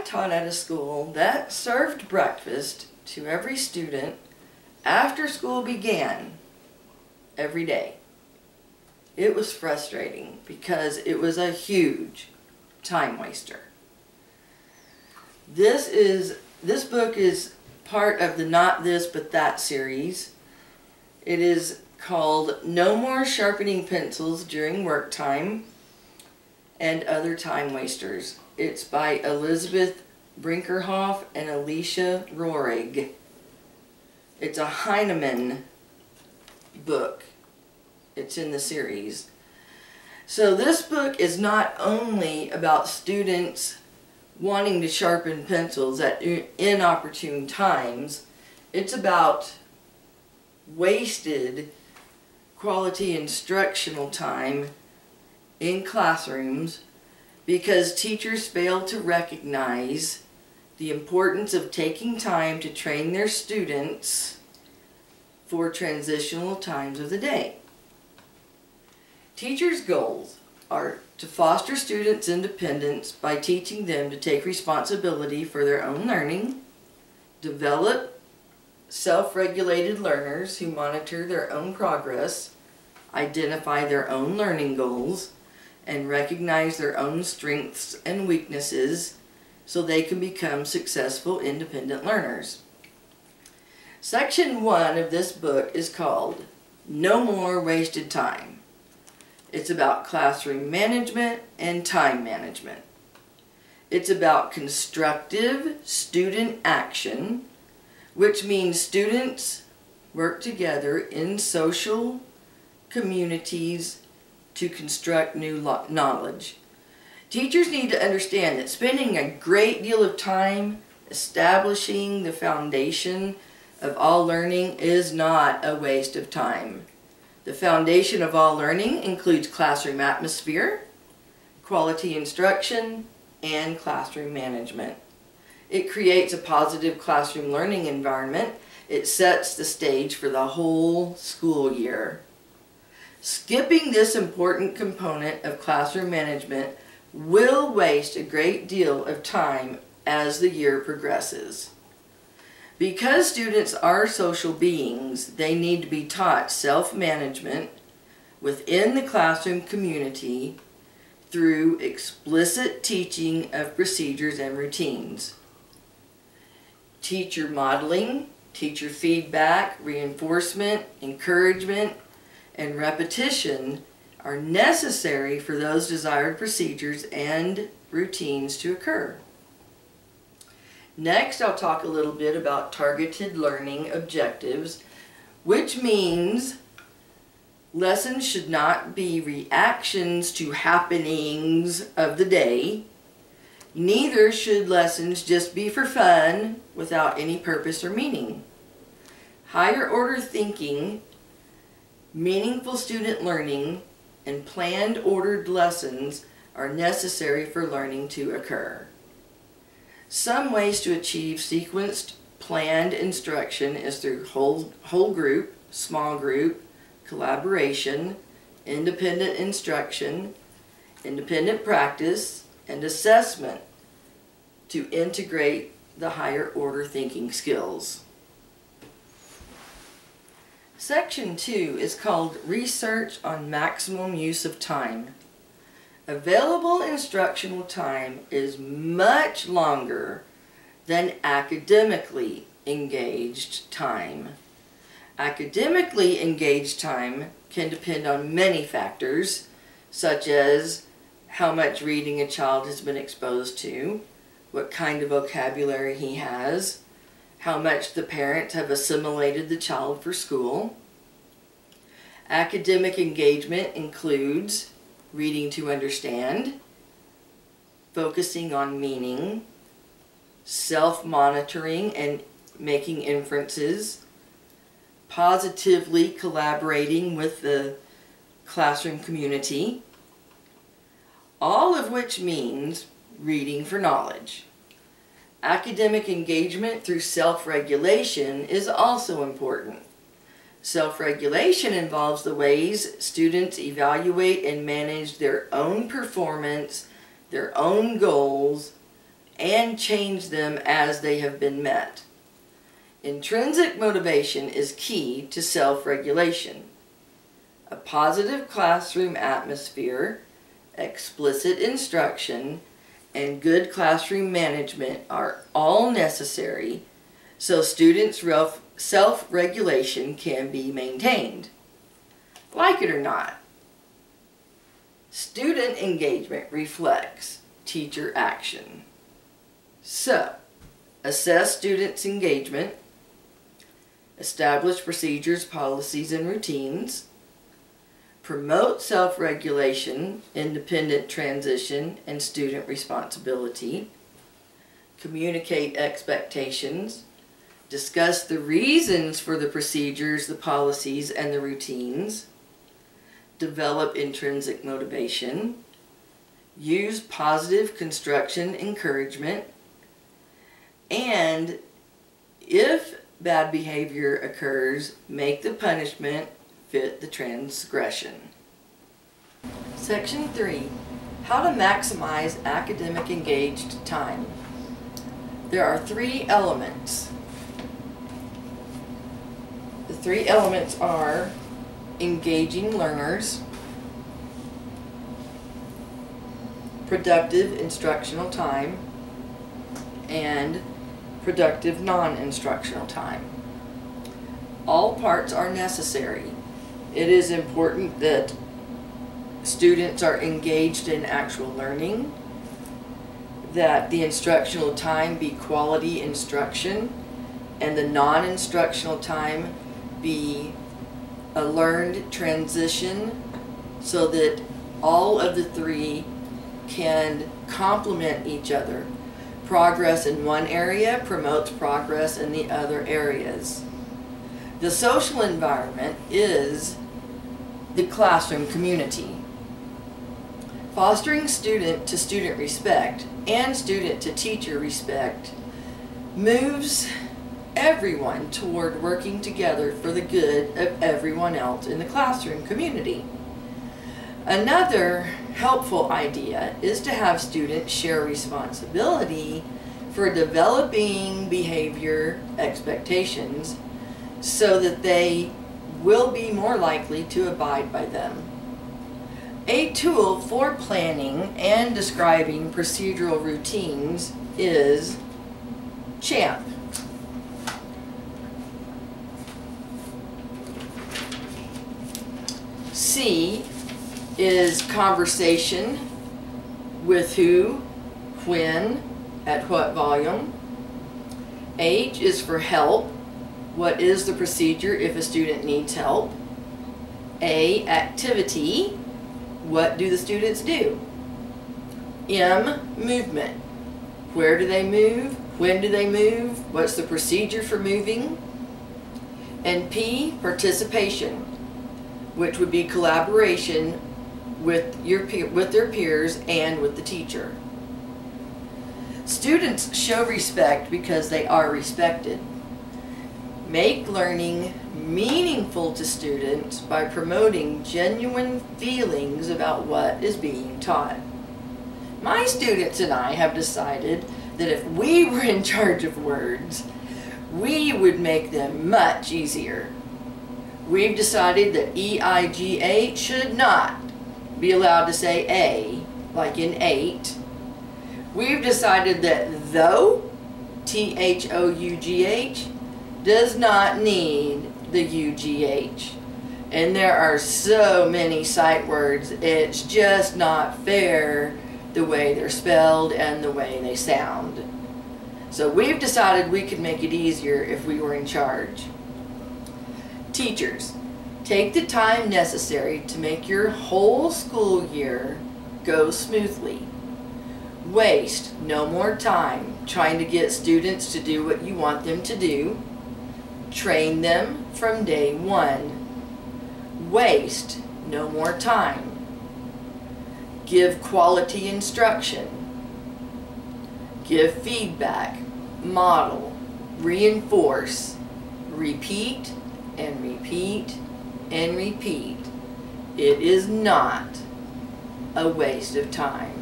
I taught at a school that served breakfast to every student after school began every day. It was frustrating because it was a huge time waster. This book is part of the Not This But That series. It is called No More Sharpening Pencils During Work Time and Other Time Wasters. It's by Elizabeth Brinkerhoff and Alicia Rohrig. It's a Heinemann book. It's in the series. So this book is not only about students wanting to sharpen pencils at inopportune times. It's about wasted quality instructional time in classrooms because teachers fail to recognize the importance of taking time to train their students for transitional times of the day. Teachers' goals are to foster students' independence by teaching them to take responsibility for their own learning, develop self-regulated learners who monitor their own progress, identify their own learning goals, and recognize their own strengths and weaknesses so they can become successful independent learners. Section 1 of this book is called No More Wasted Time. It's about classroom management and time management. It's about constructive student action, which means students work together in social communities to construct new knowledge. Teachers need to understand that spending a great deal of time establishing the foundation of all learning is not a waste of time. The foundation of all learning includes classroom atmosphere, quality instruction, and classroom management. It creates a positive classroom learning environment. It sets the stage for the whole school year. Skipping this important component of classroom management will waste a great deal of time as the year progresses. Because students are social beings, they need to be taught self-management within the classroom community through explicit teaching of procedures and routines. Teacher modeling, teacher feedback, reinforcement, encouragement, and repetition are necessary for those desired procedures and routines to occur. Next, I'll talk a little bit about targeted learning objectives, which means lessons should not be reactions to happenings of the day. Neither should lessons just be for fun without any purpose or meaning. Higher order thinking, meaningful student learning, and planned ordered lessons are necessary for learning to occur. Some ways to achieve sequenced, planned instruction is through whole group, small group, collaboration, independent instruction, independent practice, and assessment to integrate the higher order thinking skills. Section 2 is called Research on Maximum Use of Time. Available instructional time is much longer than academically engaged time. Academically engaged time can depend on many factors, such as how much reading a child has been exposed to, what kind of vocabulary he has, how much the parents have assimilated the child for school. Academic engagement includes reading to understand, focusing on meaning, self-monitoring and making inferences, positively collaborating with the classroom community, all of which means reading for knowledge. Academic engagement through self-regulation is also important. Self-regulation involves the ways students evaluate and manage their own performance, their own goals, and change them as they have been met. Intrinsic motivation is key to self-regulation. A positive classroom atmosphere, explicit instruction, and good classroom management are all necessary so students' self-regulation can be maintained. Like it or not, student engagement reflects teacher action. So, assess students' engagement, establish procedures, policies, and routines, promote self-regulation, independent transition, and student responsibility, communicate expectations, discuss the reasons for the procedures, the policies, and the routines, develop intrinsic motivation, use positive construction encouragement, and if bad behavior occurs, make the punishment fit the transgression. Section 3. How to maximize academic engaged time. There are 3 elements. The 3 elements are engaging learners, productive instructional time, and productive non-instructional time. All parts are necessary. It is important that students are engaged in actual learning, that the instructional time be quality instruction, and the non-instructional time be a learned transition so that all of the 3 can complement each other. Progress in one area promotes progress in the other areas. The social environment is the classroom community. Fostering student-to-student respect and student-to-teacher respect moves everyone toward working together for the good of everyone else in the classroom community. Another helpful idea is to have students share responsibility for developing behavior expectations so that they will be more likely to abide by them. A tool for planning and describing procedural routines is CHAMP. C is conversation, with who, when, at what volume. H is for help. What is the procedure if a student needs help? A, activity. What do the students do? M, movement. Where do they move? When do they move? What's the procedure for moving? And P, participation, which would be collaboration with their peers and with the teacher. Students show respect because they are respected. Make learning meaningful to students by promoting genuine feelings about what is being taught. My students and I have decided that if we were in charge of words, we would make them much easier. We've decided that EIGH should not be allowed to say A, like in 8. We've decided that though, THOUGH, does not need the UGH. And there are so many sight words, it's just not fair the way they're spelled and the way they sound. So we've decided we could make it easier if we were in charge. Teachers, take the time necessary to make your whole school year go smoothly. Waste no more time trying to get students to do what you want them to do. Train them from day one. Waste no more time. Give quality instruction. Give feedback. Model. Reinforce. Repeat and repeat and repeat. It is not a waste of time.